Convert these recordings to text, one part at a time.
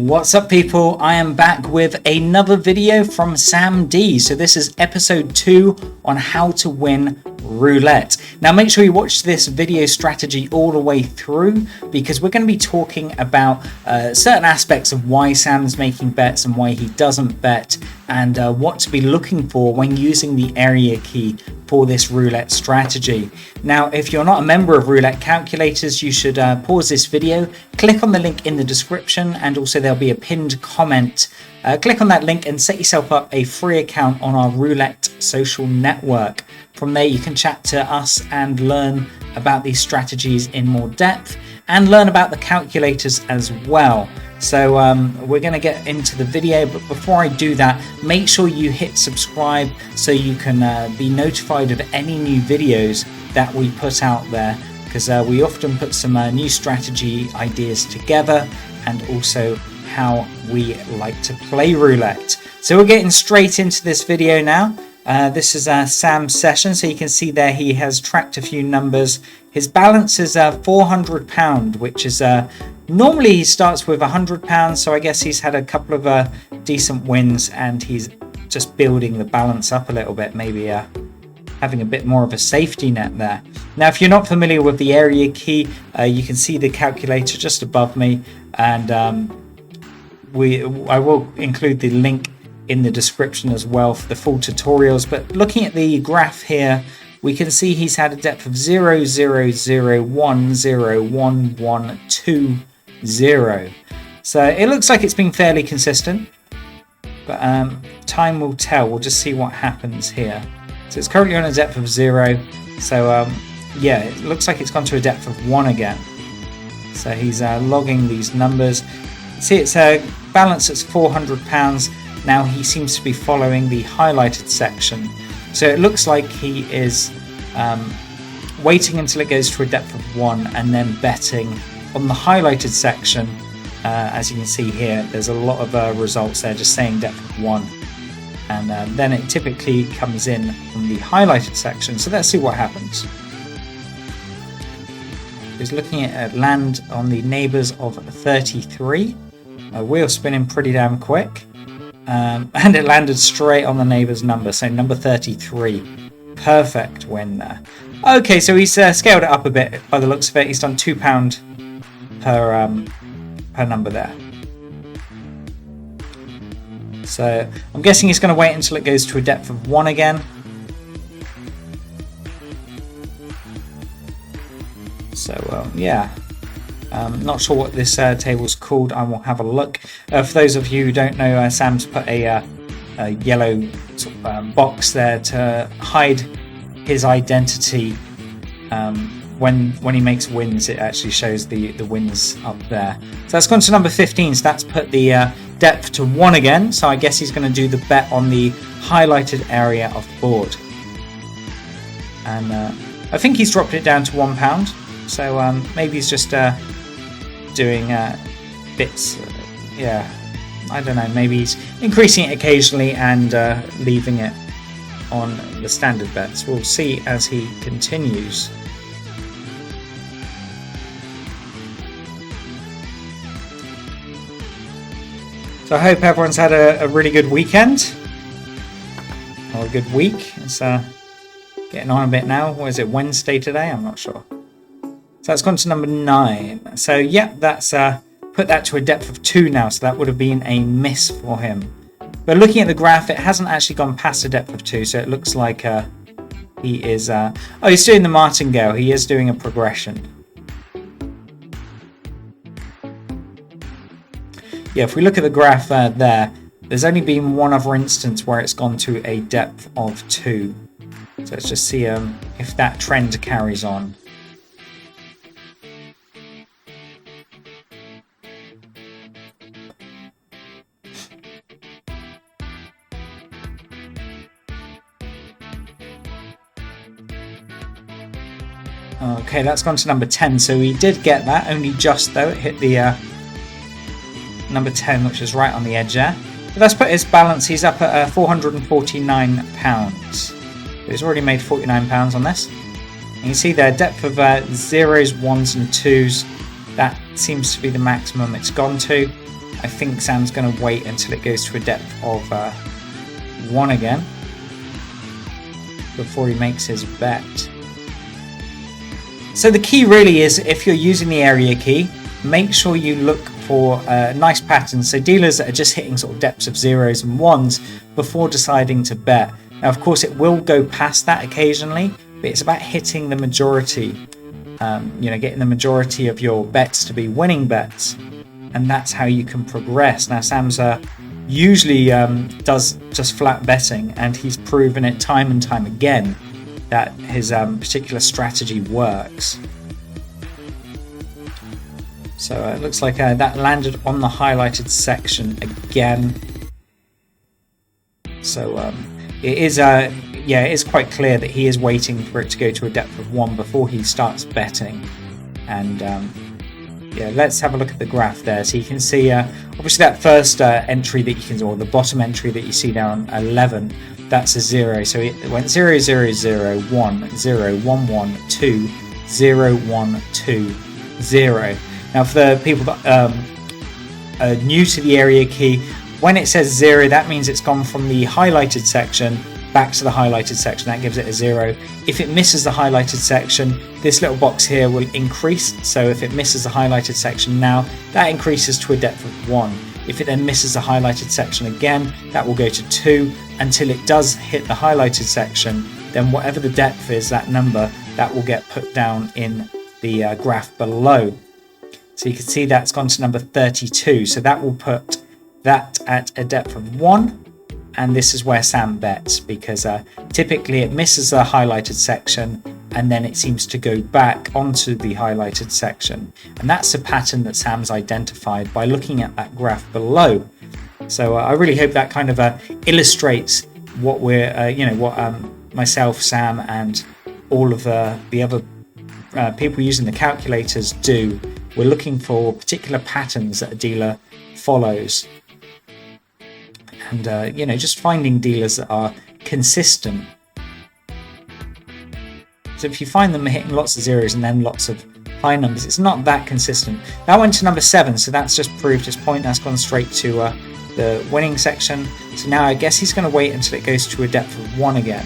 What's up, people? I am back with another video from Sam D. So this is episode 2 on how to win roulette. Now make sure you watch this video strategy all the way through, because we're going to be talking about certain aspects of why Sam's making bets and why he doesn't bet, and what to be looking for when using the area key for this roulette strategy. Now, if you're not a member of Roulette Calculators, you should pause this video, click on the link in the description, and also there'll be a pinned comment. Click on that link and set yourself up a free account on our Roulette social network. From there you can chat to us and learn about these strategies in more depth and learn about the calculators as well. So we're going to get into the video, but before I do that, make sure you hit subscribe so you can be notified of any new videos that we put out there, because we often put some new strategy ideas together, and also how we like to play roulette. So we're getting straight into this video now. This is Sam's session, so you can see there he has tracked a few numbers. His balance is £400, which is normally he starts with £100, so I guess he's had a couple of decent wins and he's just building the balance up a little bit, maybe having a bit more of a safety net there. Now, if you're not familiar with the area key, you can see the calculator just above me, and I will include the link in the description as well for the full tutorials. But looking at the graph here, we can see he's had a depth of 0, 0, 0, 1, 0, 1, 1, 2, 0. So it looks like it's been fairly consistent, but time will tell. We'll just see what happens here. So it's currently on a depth of 0. So yeah, it looks like it's gone to a depth of 1 again. So he's logging these numbers. See, it's a balance that's £400. Now he seems to be following the highlighted section. So it looks like he is waiting until it goes to a depth of 1 and then betting on the highlighted section. As you can see here, there's a lot of results there just saying depth of 1. And then it typically comes in from the highlighted section. So let's see what happens. He's looking at land on the neighbours of 33. Wheel spinning pretty damn quick. And it landed straight on the neighbour's number, so number 33. Perfect win there. Okay, so he's scaled it up a bit by the looks of it. He's done £2 per number there. So I'm guessing he's going to wait until it goes to a depth of 1 again. So yeah. Not sure what this table's called. I will have a look. For those of you who don't know, Sam's put a yellow sort of, box there to hide his identity. When he makes wins, it actually shows the wins up there. So that's gone to number 15. So that's put the depth to 1 again. So I guess he's going to do the bet on the highlighted area of the board. And I think he's dropped it down to £1. So maybe he's just doing bits, yeah, I don't know, maybe he's increasing it occasionally and leaving it on the standard bets. We'll see as he continues. So I hope everyone's had a really good weekend, or a good week. It's getting on a bit now. What is it, Wednesday today? I'm not sure. So that's gone to number 9. So yeah, that's put that to a depth of 2 now. So that would have been a miss for him. But looking at the graph, it hasn't actually gone past a depth of 2. So it looks like he is... oh, he's doing the martingale. He is doing a progression. Yeah, if we look at the graph there's only been one other instance where it's gone to a depth of 2. So let's just see if that trend carries on. Okay, that's gone to number 10, so he did get that, only just though. It hit the number 10, which is right on the edge there. But that's put his balance, he's up at £449. So he's already made £49 on this. And you see there, depth of 0s, 1s and 2s. That seems to be the maximum it's gone to. I think Sam's going to wait until it goes to a depth of 1 again before he makes his bet. So the key really is, if you're using the area key, make sure you look for nice patterns. So dealers that are just hitting sort of depths of 0s and 1s before deciding to bet. Now, of course, it will go past that occasionally, but it's about hitting the majority, getting the majority of your bets to be winning bets. And that's how you can progress. Now, Sam's usually does just flat betting, and he's proven it time and time again that his particular strategy works. So it looks like that landed on the highlighted section again. So it is quite clear that he is waiting for it to go to a depth of 1 before he starts betting. And let's have a look at the graph there. So you can see obviously that first entry that you can, or the bottom entry that you see there on 11, that's a 0. So it went 0, 0, 0, 1, 0, 1, 1, 2, 0, 1, 2, 0. Now, for the people that are new to the area key, when it says 0, that means it's gone from the highlighted section back to the highlighted section. That gives it a 0. If it misses the highlighted section, this little box here will increase. So if it misses the highlighted section now, that increases to a depth of 1. If it then misses the highlighted section again, that will go to 2 until it does hit the highlighted section. Then whatever the depth is, that number, that will get put down in the graph below. So you can see that's gone to number 32. So that will put that at a depth of 1. And this is where Sam bets, because typically it misses the highlighted section and then it seems to go back onto the highlighted section. And that's a pattern that Sam's identified by looking at that graph below. So I really hope that kind of illustrates what we're, myself, Sam, and all of the other people using the calculators do. We're looking for particular patterns that a dealer follows. And, just finding dealers that are consistent. So if you find them hitting lots of 0s and then lots of high numbers, it's not that consistent. That went to number 7, so that's just proved its point. That's gone straight to the winning section. So now I guess he's going to wait until it goes to a depth of 1 again.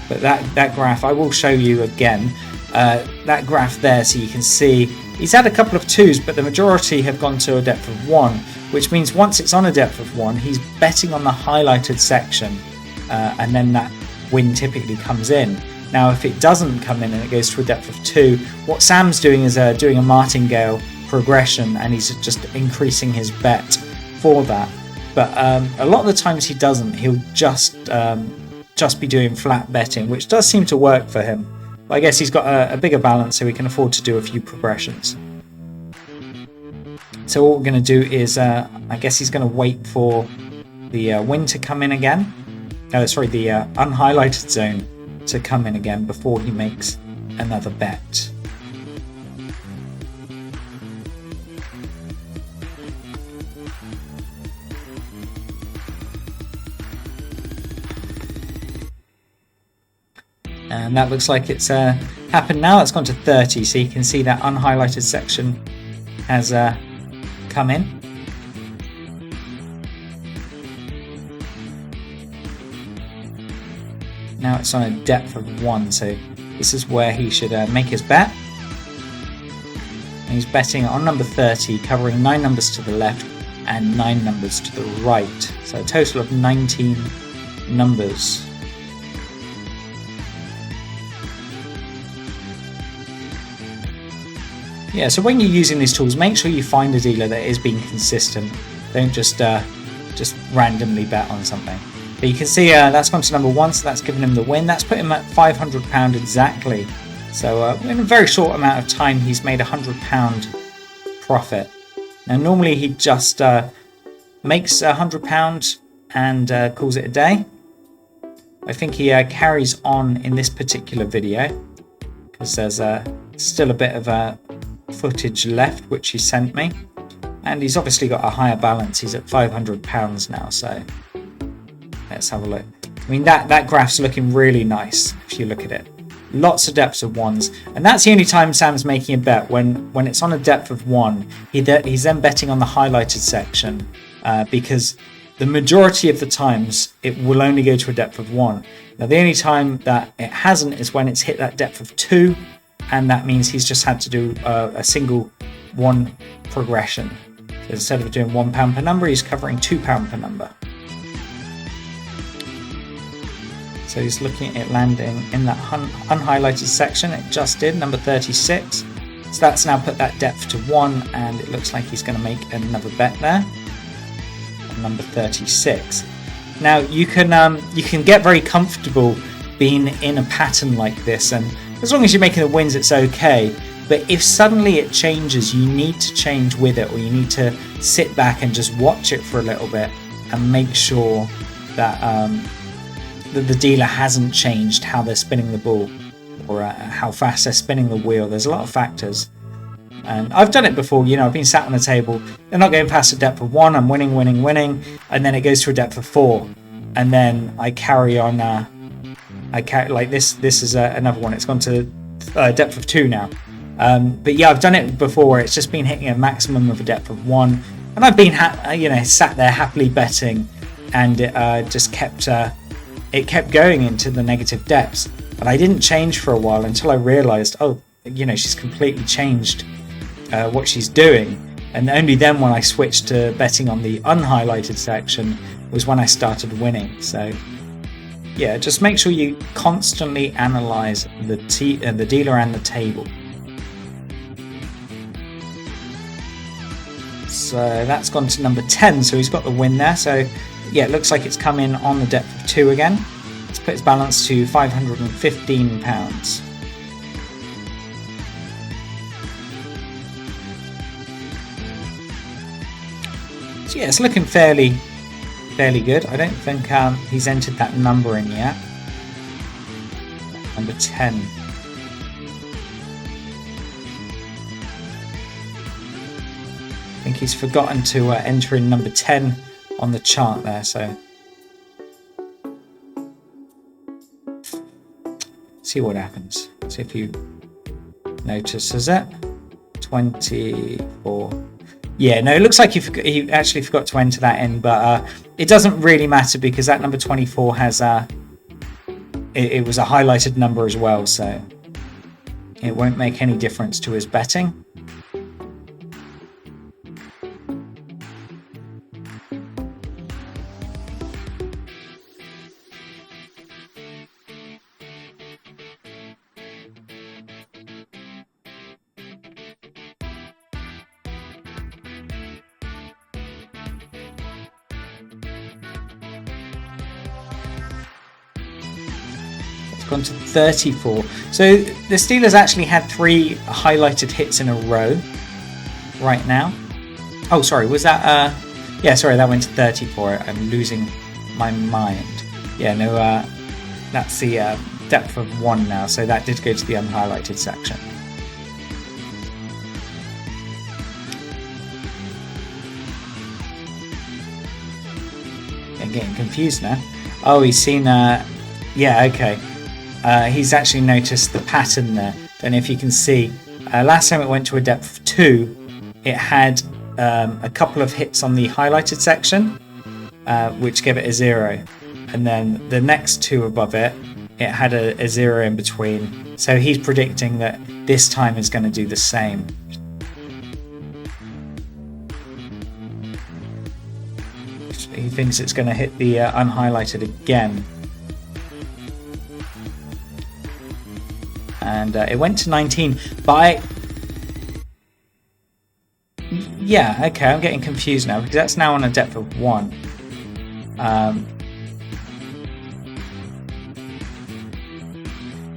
But that graph, I will show you again. That graph there, so you can see he's had a couple of 2s, but the majority have gone to a depth of 1, which means once it's on a depth of 1, he's betting on the highlighted section, and then that win typically comes in. Now, if it doesn't come in and it goes to a depth of 2, what Sam's doing is doing a martingale progression, and he's just increasing his bet for that. But a lot of the times he doesn't. He'll just be doing flat betting, which does seem to work for him. But I guess he's got a bigger balance, so he can afford to do a few progressions. So what we're going to do is, I guess he's going to wait for the win to come in again. The unhighlighted zone to come in again before he makes another bet. And that looks like it's happened now. It's gone to 30, so you can see that unhighlighted section has come in. Now it's on a depth of 1, so this is where he should make his bet. And he's betting on number 30, covering 9 numbers to the left and 9 numbers to the right. So a total of 19 numbers. Yeah, so when you're using these tools, make sure you find a dealer that is being consistent. Don't just randomly bet on something. But you can see that's gone to number 1, so that's given him the win. That's put him at £500 exactly. So in a very short amount of time, he's made £100 profit. Now, normally he just makes £100 and calls it a day. I think he carries on in this particular video because there's still a bit of footage left which he sent me, and he's obviously got a higher balance. He's at £500 now, so let's have a look. I mean, that graph's looking really nice if you look at it. lots of depths of 1s, and that's the only time Sam's making a bet, when it's on a depth of 1. He's then betting on the highlighted section, because the majority of the times it will only go to a depth of 1. Now the only time that it hasn't is when it's hit that depth of 2, and that means he's just had to do a single 1 progression. So instead of doing £1 per number, he's covering £2 per number. So he's looking at it landing in that unhighlighted section. It just did, number 36. So that's now put that depth to 1, and it looks like he's going to make another bet there. Number 36. Now you can get very comfortable being in a pattern like this, and as long as you're making the wins, it's okay. But if suddenly it changes, you need to change with it, or you need to sit back and just watch it for a little bit and make sure that that the dealer hasn't changed how they're spinning the ball, or how fast they're spinning the wheel. There's a lot of factors, and I've done it before. I've been sat on the table, they're not going past a depth of 1, I'm winning, and then it goes to a depth of 4, and then I carry on. Like this is another one. It's gone to a depth of 2 now. But yeah, I've done it before where it's just been hitting a maximum of a depth of 1, and I've been sat there happily betting, and it just kept going into the negative depths. But I didn't change for a while until I realized, she's completely changed what she's doing. And only then, when I switched to betting on the unhighlighted section, was when I started winning. So yeah, just make sure you constantly analyze the dealer and the table. So that's gone to number 10, so he's got the win there. So yeah, it looks like it's come in on the depth of 2 again. Let's put his balance to £515. So yeah, it's looking fairly good. I don't think he's entered that number in yet. Number 10. I think he's forgotten to enter in number 10 on the chart there, so see what happens. See if he notices it. 24. Yeah, no, it looks like he actually forgot to enter that in, but it doesn't really matter because that number 24 has it was a highlighted number as well, so it won't make any difference to his betting. Gone to 34. So the Steelers actually had 3 highlighted hits in a row right now. Oh, sorry, was that yeah, sorry, that went to 34. I'm losing my mind. Yeah, no, that's the depth of 1 now, so that did go to the unhighlighted section. I'm getting confused now. Oh, he's seen yeah, okay. He's actually noticed the pattern there. Don't know if you can see. Last time it went to a depth of 2, it had a couple of hits on the highlighted section, which gave it a 0. And then the next 2 above it, it had a 0 in between. So he's predicting that this time is going to do the same. He thinks it's going to hit the unhighlighted again. And it went to 19 by... Yeah, okay, I'm getting confused now because that's now on a depth of 1.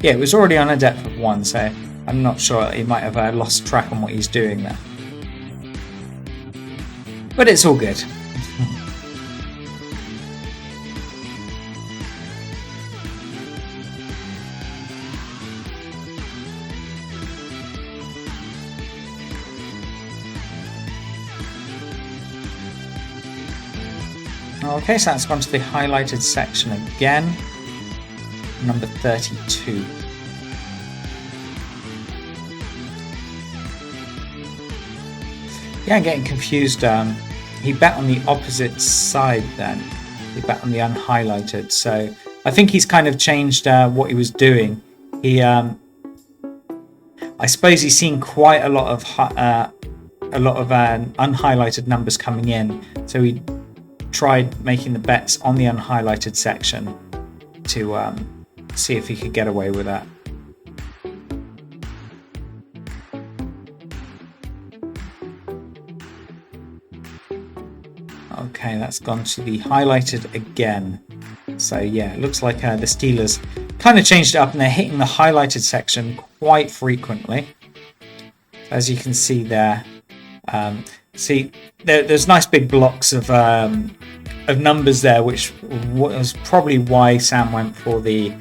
Yeah, it was already on a depth of 1, so I'm not sure. He might have lost track on what he's doing there. But it's all good. Okay, so that's gone to the highlighted section again. Number 32. Yeah, I'm getting confused. He bet on the opposite side then. He bet on the unhighlighted. So I think he's kind of changed what he was doing. He, I suppose he's seen quite a lot of unhighlighted numbers coming in. So he tried making the bets on the unhighlighted section to see if he could get away with that. Okay, that's gone to the highlighted again. So yeah, it looks like the Steelers kind of changed it up and they're hitting the highlighted section quite frequently. As you can see there, there's nice big blocks of numbers there, which was probably why Sam went for the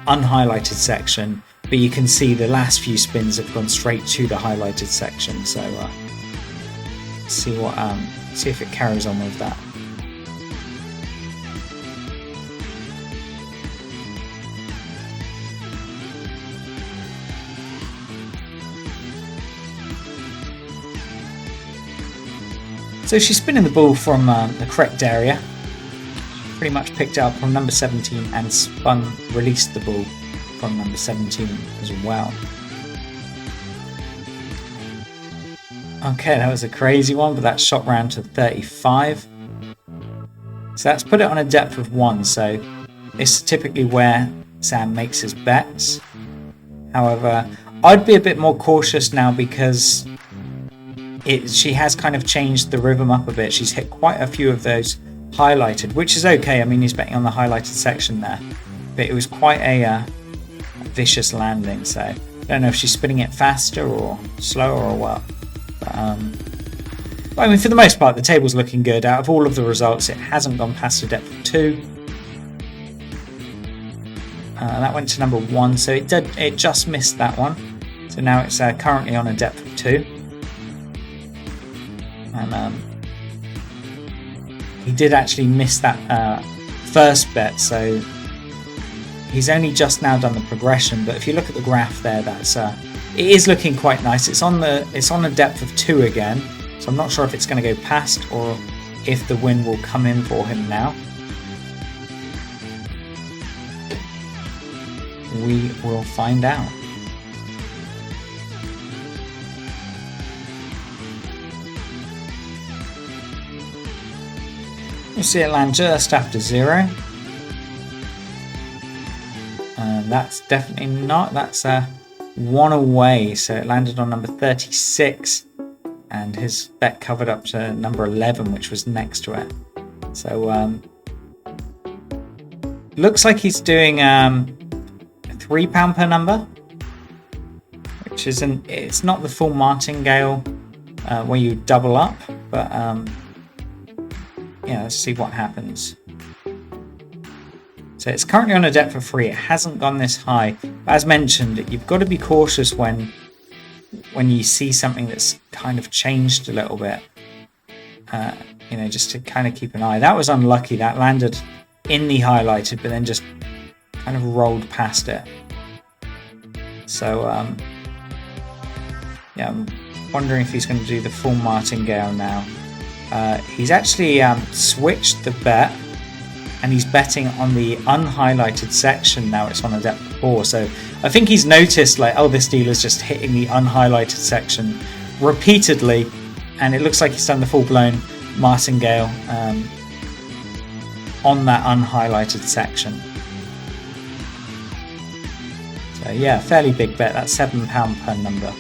unhighlighted section. But you can see the last few spins have gone straight to the highlighted section. So see if it carries on with that. So she's spinning the ball from the correct area. Pretty much picked it up from number 17 and released the ball from number 17 as well. Okay, that was a crazy one, but that shot round to 35. So that's put it on a depth of 1. So this is typically where Sam makes his bets. However, I'd be a bit more cautious now because she has kind of changed the rhythm up a bit. She's hit quite a few of those highlighted, which is okay. I mean, he's betting on the highlighted section there, but it was quite a vicious landing. So I don't know if she's spinning it faster or slower or what. But I mean, for the most part, the table's looking good. Out of all of the results, it hasn't gone past a depth of 2. That went to number 1, so it just missed that one. So now it's currently on a depth of 2. And he did actually miss that first bet, so he's only just now done the progression. But if you look at the graph there, it is looking quite nice. It's on a depth of 2 again, so I'm not sure if it's going to go past or if the win will come in for him now. We will find out. You'll see it land just after 0. And that's definitely not. That's 1 away. So it landed on number 36. And his bet covered up to number 11, which was next to it. So looks like he's doing £3 per number. Which it's not the full martingale where you double up. But yeah, let's see what happens. So it's currently on a depth of 3. It hasn't gone this high. But as mentioned, you've got to be cautious when you see something that's kind of changed a little bit. Just to kind of keep an eye. That was unlucky. That landed in the highlighted, but then just kind of rolled past it. So yeah, I'm wondering if he's going to do the full martingale now. He's actually switched the bet and he's betting on the unhighlighted section. Now it's on a depth of 4. So I think he's noticed this dealer's just hitting the unhighlighted section repeatedly, and it looks like he's done the full-blown martingale on that unhighlighted section. So yeah, fairly big bet. That's £7 per number.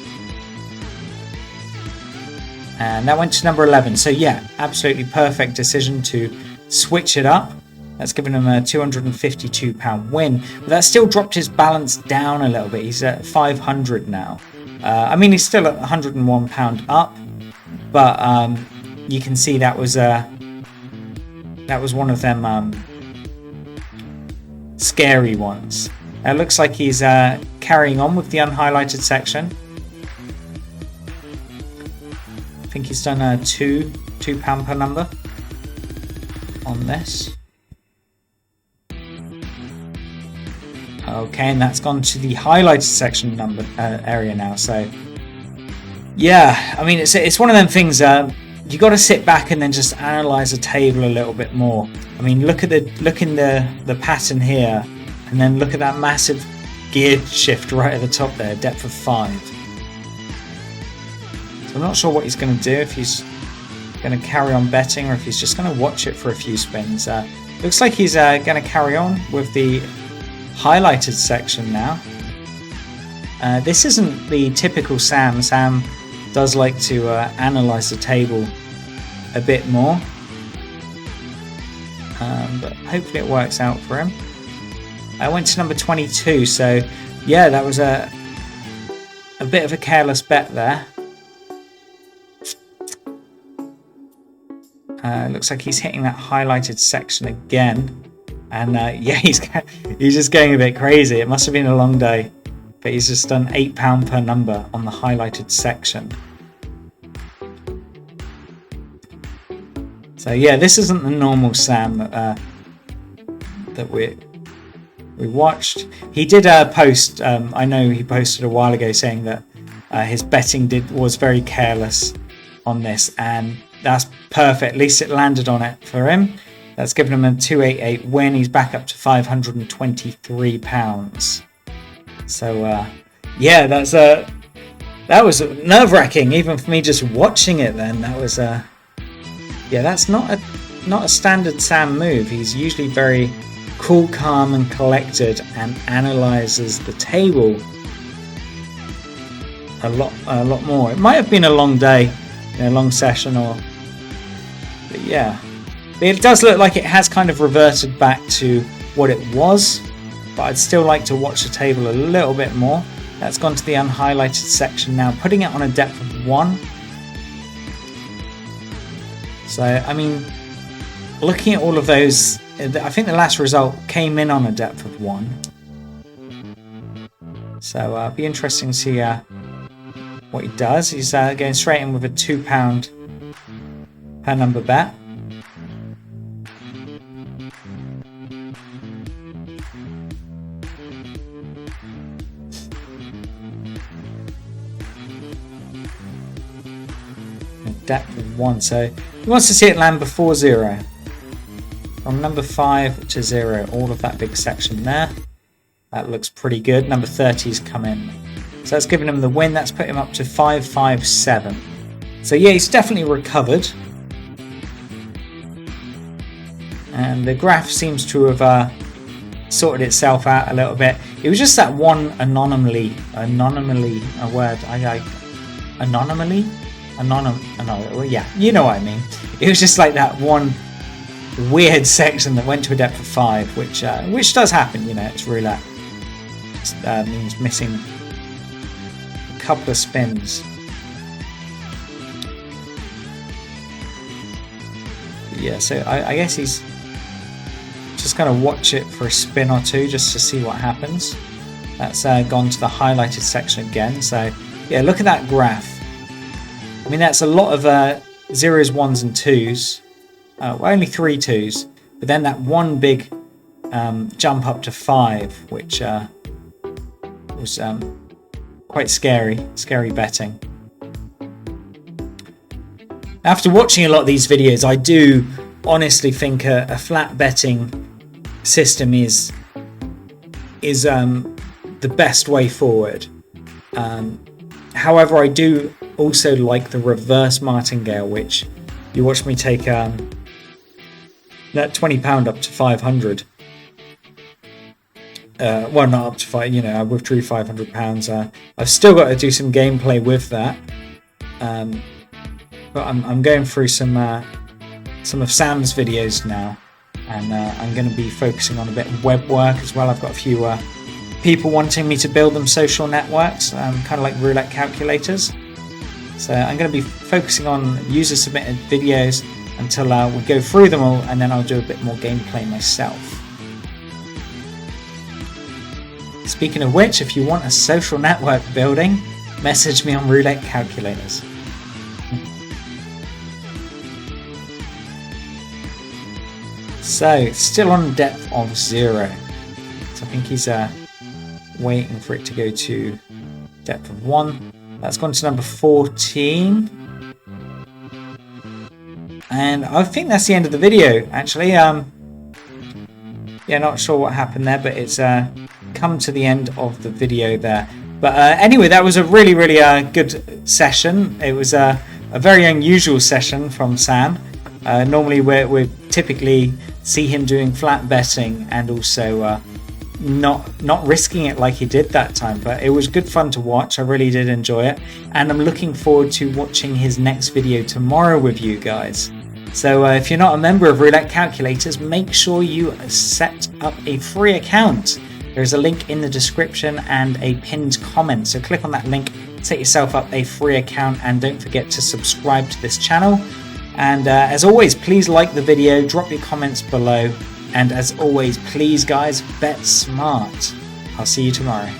And that went to number 11. So yeah, absolutely perfect decision to switch it up. That's given him a £252 win. But that still dropped his balance down a little bit. He's at 500 now. I mean, he's still at £101 up. But you can see that was one of them scary ones. It looks like he's carrying on with the unhighlighted section. I think he's done a £2 per number on this. Okay, and that's gone to the highlighted section area now. So Yeah, I mean, it's one of them things. You got to sit back and then just analyze the table a little bit more. I mean, look in the pattern here, and then look at that massive gear shift right at the top there, depth of 5. So I'm not sure what he's going to do, if he's going to carry on betting or if he's just going to watch it for a few spins. Looks like he's going to carry on with the highlighted section now. This isn't the typical Sam. Sam does like to analyze the table a bit more, but hopefully it works out for him. I went to number 22, so yeah, that was a bit of a careless bet there. Looks like he's hitting that highlighted section again, and yeah, he's just going a bit crazy. It must have been a long day, but he's just done £8 per number on the highlighted section. So yeah, this isn't the normal Sam that we watched. He did post. I know he posted a while ago saying that his betting was very careless on this, and that's perfect. At least it landed on it for him. That's given him a 288 win. He's back up to £523. So yeah, that was nerve-wracking even for me just watching it. Then that was yeah, that's not a standard Sam move. He's usually very cool, calm, and collected, and analyzes the table a lot more. It might have been a long day, a long session, but yeah. But it does look like it has kind of reverted back to what it was, but I'd still like to watch the table a little bit more. That's gone to the unhighlighted section now, putting it on a depth of 1. So, I mean, looking at all of those, I think the last result came in on a depth of 1. So, it'll be interesting to see what he does. He's going straight in with a £2 per number bet. Depth of 1, so he wants to see it land before 0. From number 5 to 0, all of that big section there. That looks pretty good. Number 30's come in. So that's given him the win. That's put him up to 557. So yeah, he's definitely recovered. And the graph seems to have sorted itself out a little bit. It was just that one anomaly, yeah, you know what I mean. It was just like that one weird section that went to a depth of 5, which does happen, it's roulette. It means missing a couple of spins. Yeah, so I guess he's just going to watch it for a spin or two just to see what happens. That's gone to the highlighted section again. So yeah, look at that graph. I mean, that's a lot of 0s, 1s, and 2s. Only 3 2s. But then that one big jump up to 5, which was quite scary betting. After watching a lot of these videos, I do honestly think a flat betting system is the best way forward. However, I do also like the reverse martingale, which you watched me take that £20 up to 500. Well, not up to 5. I withdrew £500. I've still got to do some gameplay with that. But I'm going through some of Sam's videos now, and I'm going to be focusing on a bit of web work as well. I've got a few people wanting me to build them social networks, kind of like roulette calculators. So I'm going to be focusing on user submitted videos until we go through them all, and then I'll do a bit more gameplay myself. Speaking of which, if you want a social network building, message me on roulette calculators. So, still on depth of 0. So I think he's waiting for it to go to depth of 1. That's gone to number 14. And I think that's the end of the video, actually. Yeah, not sure what happened there, but it's come to the end of the video there. But anyway, that was a really, really good session. It was a very unusual session from Sam. Normally, we typically see him doing flat betting and also not risking it like he did that time. But it was good fun to watch. I really did enjoy it. And I'm looking forward to watching his next video tomorrow with you guys. So if you're not a member of Roulette Calculators, make sure you set up a free account. There's a link in the description and a pinned comment. So click on that link, set yourself up a free account, and don't forget to subscribe to this channel. And as always, please like the video, drop your comments below. And as always, please guys, bet smart. I'll see you tomorrow.